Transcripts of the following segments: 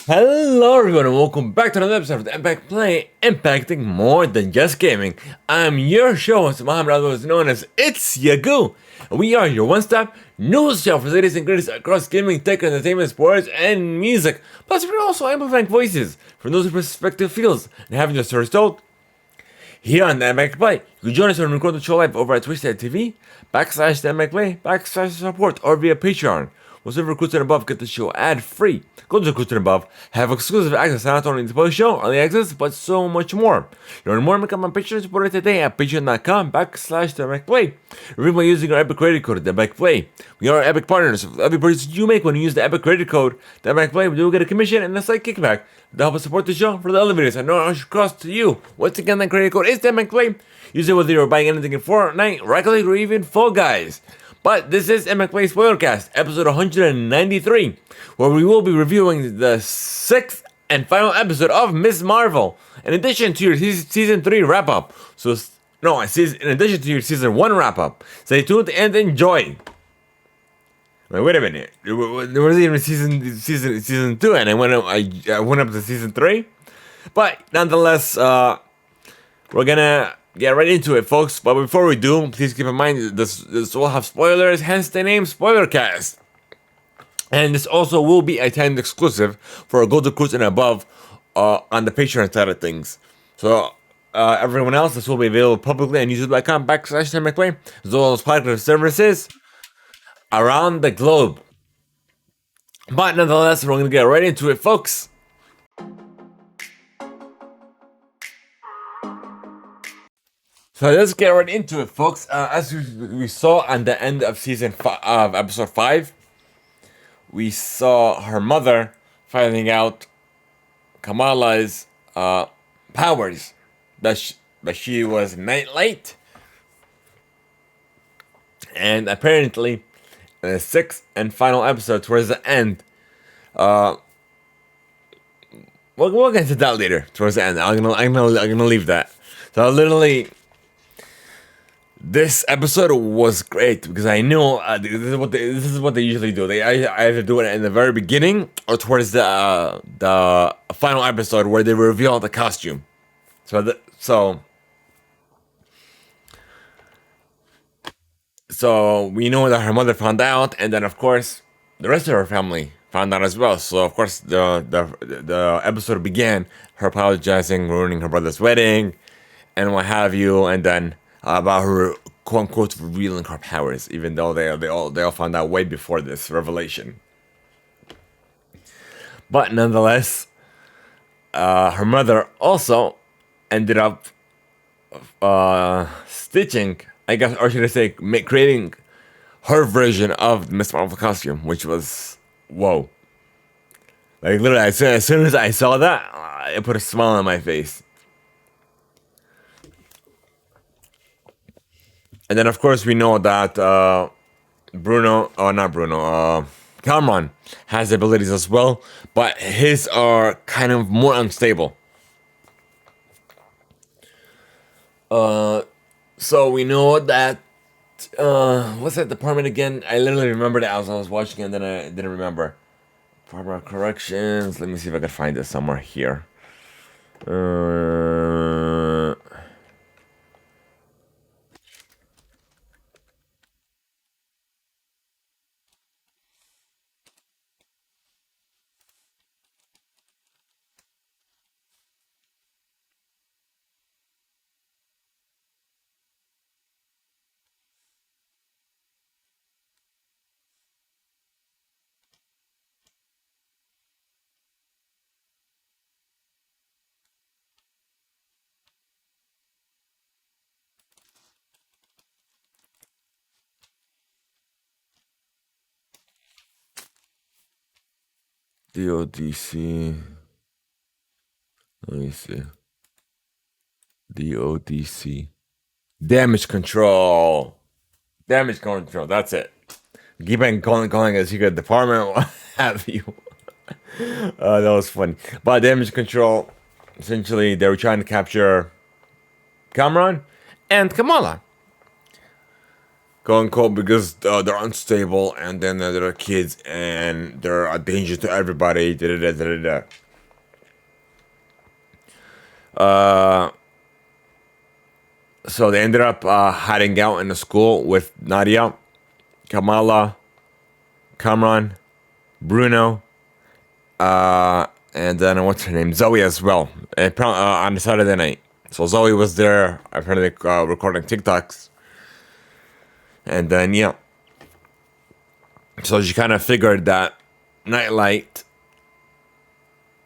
Hello everyone and welcome back to another episode of the Impact Play, impacting more than just gaming. I'm your show host, Mohammed, otherwise known as It's Yagoo. We are your one-stop news show for the latest and greatest across gaming, tech, entertainment, sports, and music. Plus, we're also amplifying voices from those respective fields and having their stories told here on the Impact Play. You can join us and record the show live over at twitch.tv/the Impact Play/support or via Patreon. Whatever recruits and above get the show ad-free. Go to the recruits and above, have exclusive access to not only the post show, early access, but so much more. Learn more and become a Patreon supporter today at patreon.com/the Play. Remember by using our Epic credit code, the Epic Play. We are Epic partners. So every purchase you make when you use the Epic credit code, the Epic Play, we do get a commission and a slight kickback to help us support the show for the other videos. I know it should cost to you. Once again, that credit code is the Epic Play. Use it whether you're buying anything in Fortnite, Rocket League, or even Fall Guys. But this is Impact Play Spoilercast, episode 193, where we will be reviewing the 6th and final episode of Ms. Marvel, in addition to your season 3 wrap-up. In addition to your season 1 wrap-up. Stay tuned and enjoy. Wait a minute. There was even season 2, and I went up to season 3. But nonetheless, we're gonna get right into it, folks. But before we do, please keep in mind this will have spoilers, hence the name Spoilercast. And this also will be a timed exclusive for Gold Recruits and above on the Patreon side of things. So everyone else, this will be available publicly on youtube.com/TheImpactPlay, as well as podcast services around the globe. But nonetheless, we're gonna get right into it, folks. So let's get right into it, folks. As we saw on the end of episode 5, we saw her mother finding out Kamala's powers, that she was nightlight, and apparently in the 6th and final episode, towards the end, we'll get to that later. Towards the end, I'm gonna leave that. So literally, this episode was great because I know this is what they usually do. They either do it in the very beginning or towards the final episode where they reveal the costume. So we know that her mother found out, and then of course the rest of her family found out as well. So of course the episode began her apologizing, ruining her brother's wedding, and what have you, and then about her quote unquote revealing her powers, even though they all found out way before this revelation. But nonetheless, her mother also ended up stitching, I guess, or should I say, creating her version of the Miss Marvel costume, which was whoa. Like literally, as soon as I saw that, it put a smile on my face. And then, of course, we know that Cameron has abilities as well, but his are kind of more unstable. So we know that, what's that department again? I literally remembered it as I was watching it, and then I didn't remember. Department of Corrections. Let me see if I can find it somewhere here. DODC. Let me see. DODC. Damage control. Damage control. That's it. Keep on calling a secret department. What have you? That was funny. But damage control. Essentially, they were trying to capture Cameron and Kamala. quote unquote, because they're unstable, and then they're kids and they're a danger to everybody. Da, da, da, da, da. So they ended up hiding out in the school with Nadia, Kamala, Kamran, Bruno, and then what's her name, Zoe as well. And on the Saturday night, so Zoe was there apparently recording TikToks, and then yeah, so she kind of figured that Nightlight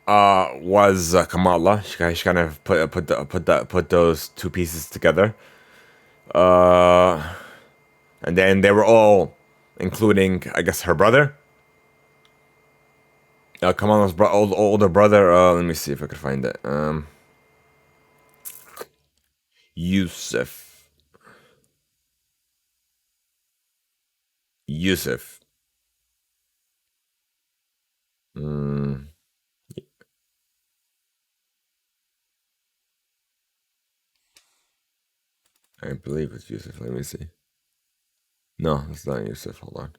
was Kamala. She kind of put those two pieces together, and then they were all, including I guess her brother, Kamala's older brother. Let me see if I could find it. Yusuf. Yusuf. Mm, I believe it's Yusuf. Let me see. No, it's not Yusuf. Hold on.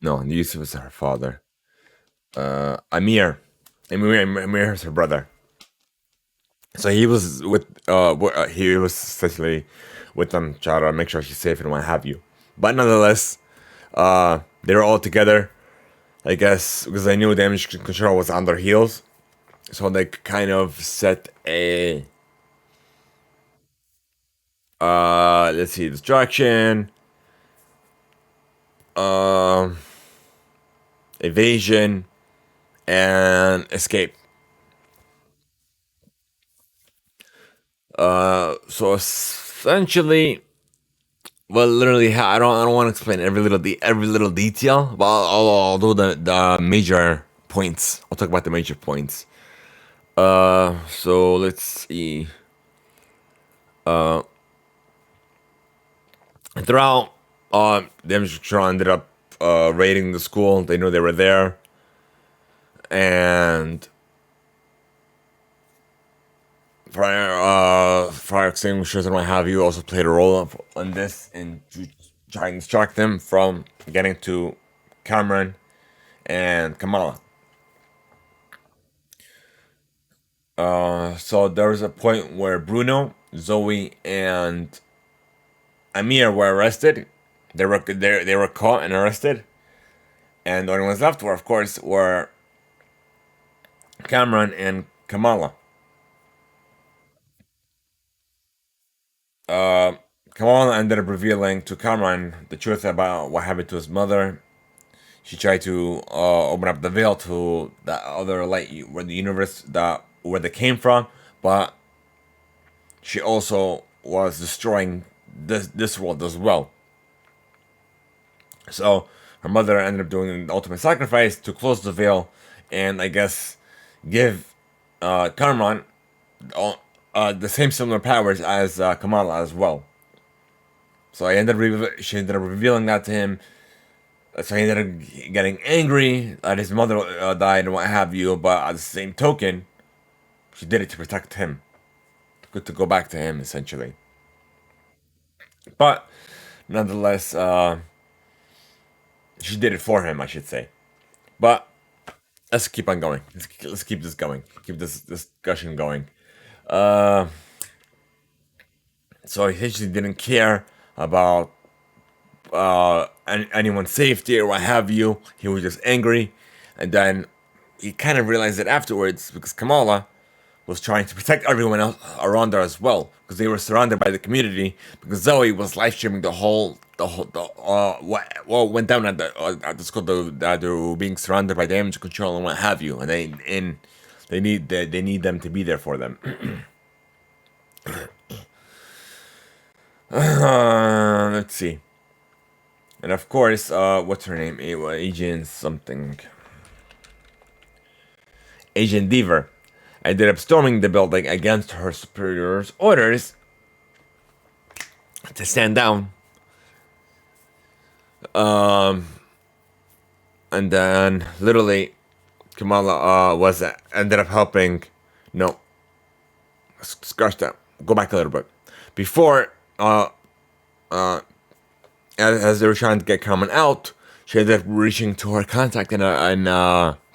No, Yusuf is her father. Amir. Amir is her brother. So he was with he was essentially with them, trying to make sure she's safe and what have you. But nonetheless, they were all together, I guess, because they knew damage control was on their heels. So they kind of set a let's see, distraction, um evasion, and escape. So essentially, well, literally, I don't want to explain every little detail, but I'll do the major points. I'll talk about the major points. So let's see. Throughout, the Control ended up raiding the school. They knew they were there, and fire extinguishers and what have you also played a role on this in trying to distract them from getting to Cameron and Kamala. So there was a point where Bruno, Zoe, and Amir were arrested. They were caught and arrested, and the only ones left were, of course, were Cameron and Kamala. Kamala ended up revealing to Cameron the truth about what happened to his mother. She tried to open up the veil to the other light, where the universe, that where they came from, but she also was destroying this world as well. So her mother ended up doing the ultimate sacrifice to close the veil, and I guess give Cameron the same similar powers as Kamala as well. So she ended up revealing that to him. So he ended up getting angry that his mother died and what have you. But at the same token, she did it to protect him. Good to go back to him, essentially. But nonetheless, she did it for him, I should say. But let's keep on going. Let's keep this going. Keep this discussion going. So he essentially didn't care about anyone's safety or what have you. He was just angry, and then he kind of realized it afterwards because Kamala was trying to protect everyone else around her as well, because they were surrounded by the community. Because Zoe was live streaming what went down at the school, that they were being surrounded by damage control and what have you, and they need them to be there for them. Let's see. And of course, what's her name? Agent something. Agent Deaver ended up storming the building against her superior's orders to stand down. And then literally, Kamala ended up helping. No, scratch that. Go back a little bit. Before, as they were trying to get Carmen out, she ended up reaching to her contact in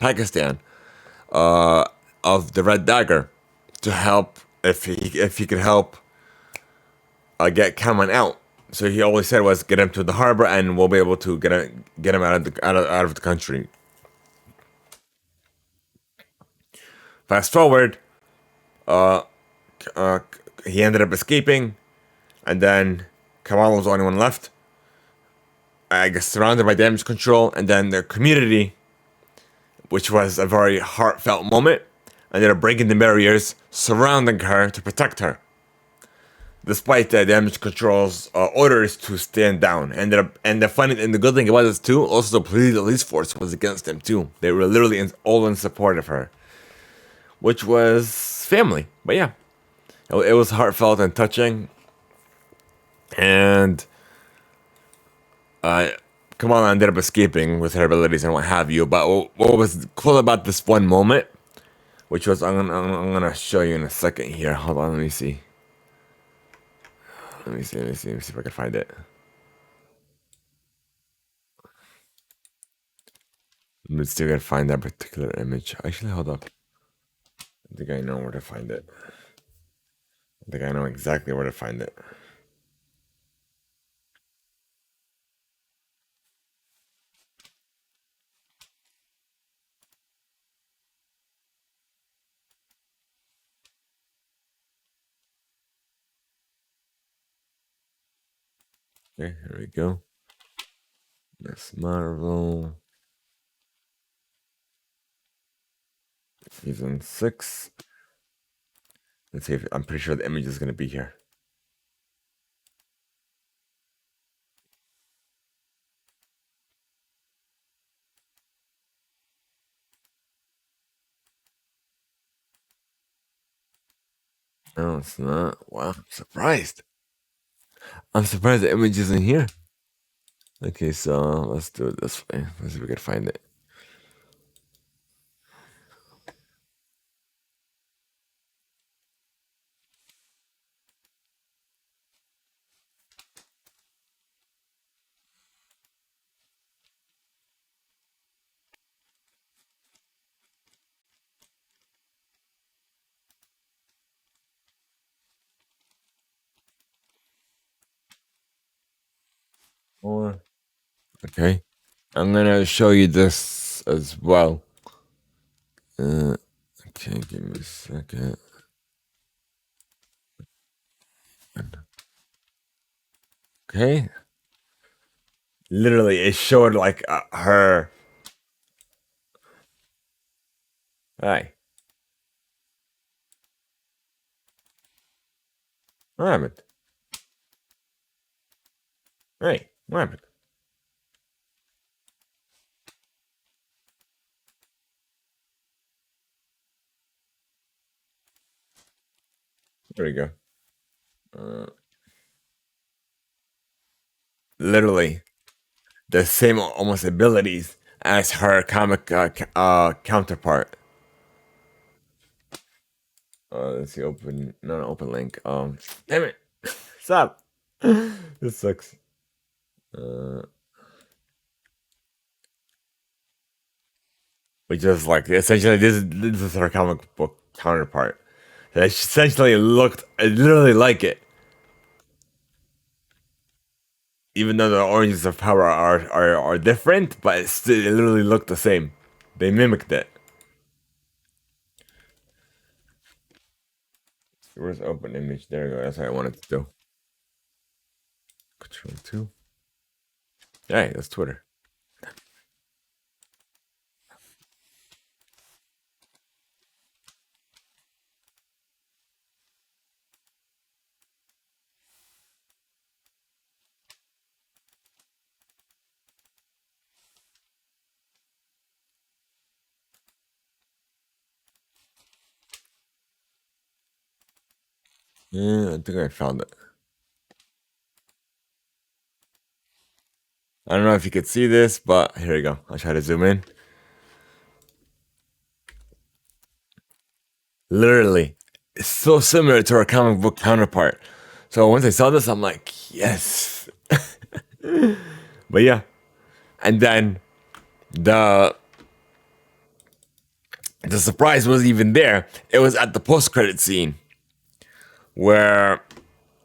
Pakistan, of the Red Dagger, to help if he could help get Carmen out. So he always said was get him to the harbor and we'll be able to get him out of the country. Fast forward, uh, he ended up escaping, and then Kamala was the only one left. I guess surrounded by damage control, and then the community, which was a very heartfelt moment, ended up breaking the barriers surrounding her to protect her. Despite the damage control's orders to stand down, and the funny and the good thing about this too, also the police force was against them too. They were literally all in support of her, which was family. But yeah, it was heartfelt and touching, and Kamala ended up escaping with her abilities and what have you. But what was cool about this one moment, which was I'm gonna show you in a second here. Hold on, let me see. Let me see if I can find it. Let me see if I can find that particular image. Actually, hold up. I think I know where to find it. I think I know exactly where to find it. Okay, here we go. Miss Marvel. Season 6. Let's see if I'm pretty sure the image is gonna be here. No, it's not. Wow, I'm surprised. I'm surprised the image isn't here. Okay, so let's do it this way. Let's see if we can find it. Or okay, I'm gonna show you this as well. Okay, give me a second. Okay, literally, it showed like her. Hi, what happened? Hey, what happened? There we go. Uh, Literally the same almost abilities as her comic counterpart. Let's see, open, not an open link. Damn it, stop. This sucks. Uh, which is like essentially this is her comic book counterpart. That essentially looked literally like it, even though the origins of power are different, but it literally looked the same. They mimicked it. Where's open image? There we go. That's what I wanted to do. Control 2. Hey, that's Twitter. Yeah, I think I found it. I don't know if you could see this, but here we go. I'll try to zoom in. Literally, so similar to our comic book counterpart. So once I saw this, I'm like, yes. But yeah, and then the the surprise wasn't even there. It was at the post-credit scene where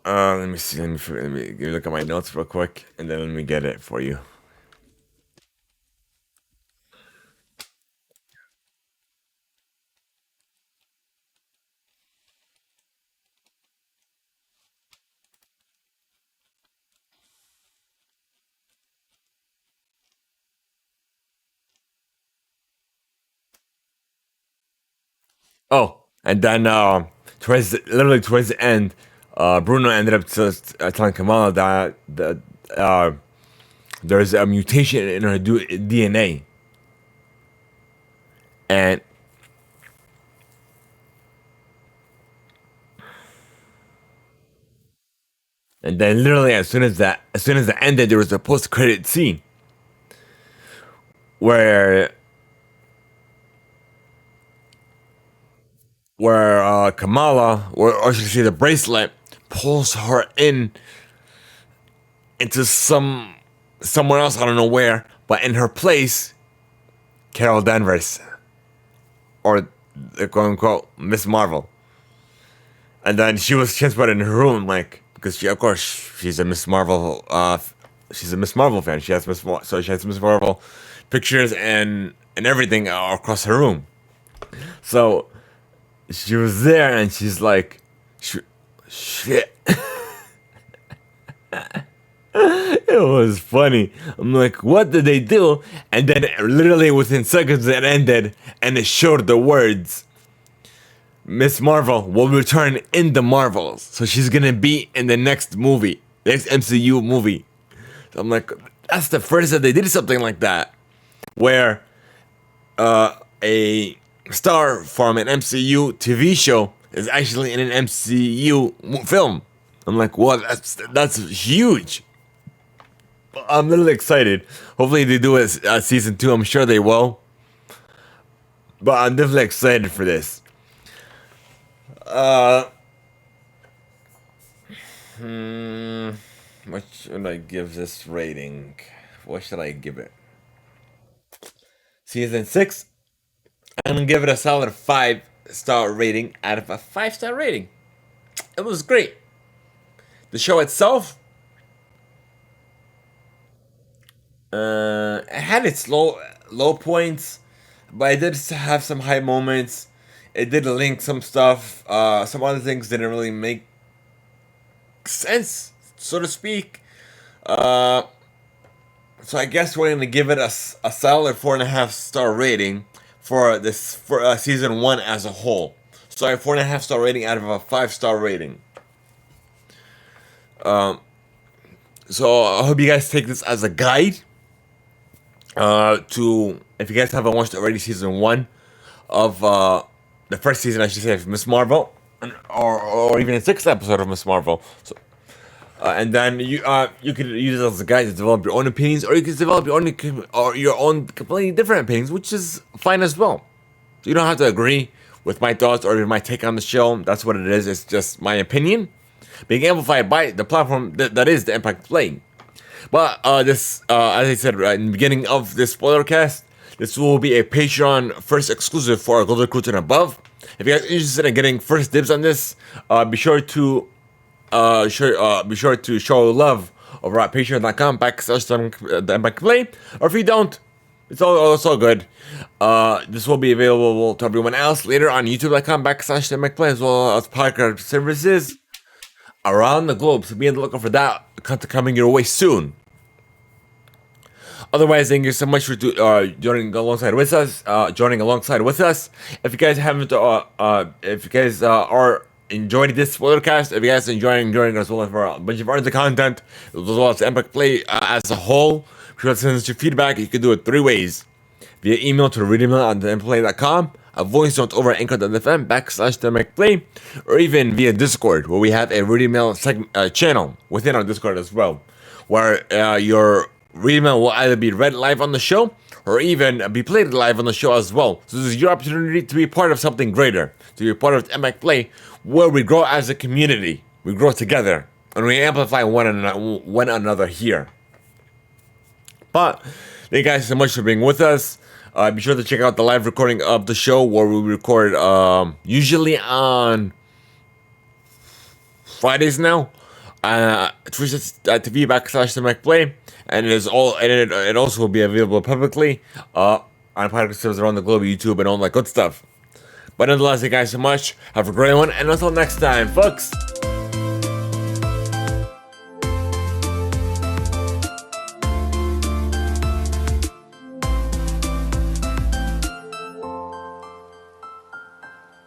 let me see. Let me look at my notes real quick, and then let me get it for you. Oh, and then literally towards the end, Bruno ended up just telling Kamala that there's a mutation in her DNA, and then literally as soon as that ended, there was a post-credit scene where Kamala, or should I say the bracelet, pulls her into somewhere else. I don't know where, but in her place, Carol Danvers, or the quote unquote Miss Marvel, and then she was transported in her room, like, because she, of course, she's a Miss Marvel. She's a Miss Marvel fan. She has so she has Miss Marvel pictures and everything across her room. So she was there, and she's like, shit. It was funny. I'm like, what did they do? And then literally within seconds it ended, and it showed the words, Miss Marvel will return in the Marvels. So she's gonna be in the next movie, next MCU movie. So I'm like, that's the first that they did something like that, where a star from an MCU TV show is actually in an MCU film. I'm like, well, that's huge. I'm literally excited. Hopefully they do a season 2. I'm sure they will. But I'm definitely excited for this. What should I give this rating? What should I give it? Season 6, I'm gonna give it a solid 5-star rating out of a 5-star rating. It was great. The show itself, it had its low points, but it did have some high moments. It did link some stuff. Some other things didn't really make sense, so to speak. So I guess we're gonna give it a solid 4.5-star rating for season 1 as a whole. So a 4.5-star rating out of a 5-star rating. So I hope you guys take this as a guide. To, if you guys haven't watched already, season 1 of the first season, I should say, of Miss Marvel, or even a 6th episode of Miss Marvel. So, and then you could use it as a guide to develop your own opinions, or you could develop your own completely different opinions, which is fine as well. So you don't have to agree with my thoughts or my take on the show. That's what it is. It's just my opinion being amplified by the platform that is the Impact Play. But this, as I said in the beginning of this spoiler cast, this will be a Patreon first exclusive for our Golden Recruits and above. If you guys are interested in getting first dibs on this, be sure to show love over at patreon.com/the Impact Play. Or if you don't, it's all good. This will be available to everyone else later on youtube.com/the Impact Play, as well as podcast services around the globe. So be on the lookout for that content coming your way soon. Otherwise, thank you so much for joining alongside with us. If you guys are enjoying this spoilercast, if you guys are enjoying as well for a bunch of other content, as well as Impact Play as a whole, be sure to send us your feedback. You can do it 3 ways: via email to reademail@theimpactplay.com, a voice note over at anchor.fm/theimpactplay, or even via Discord, where we have a read email channel within our Discord as well, where your read email will either be read live on the show or even be played live on the show as well. So this is your opportunity to be part of something greater. to be part of THEIMPACTPLAY, where we grow as a community. We grow together, and we amplify one another here. But thank you guys so much for being with us. Be sure to check out the live recording of the show, where we record usually on Fridays now. Twitch.tv/THEIMPACTPLAY, and it also will be available publicly on podcast servers around the globe, YouTube, and all that good stuff. But nonetheless, thank you guys so much. Have a great one, and until next time, folks.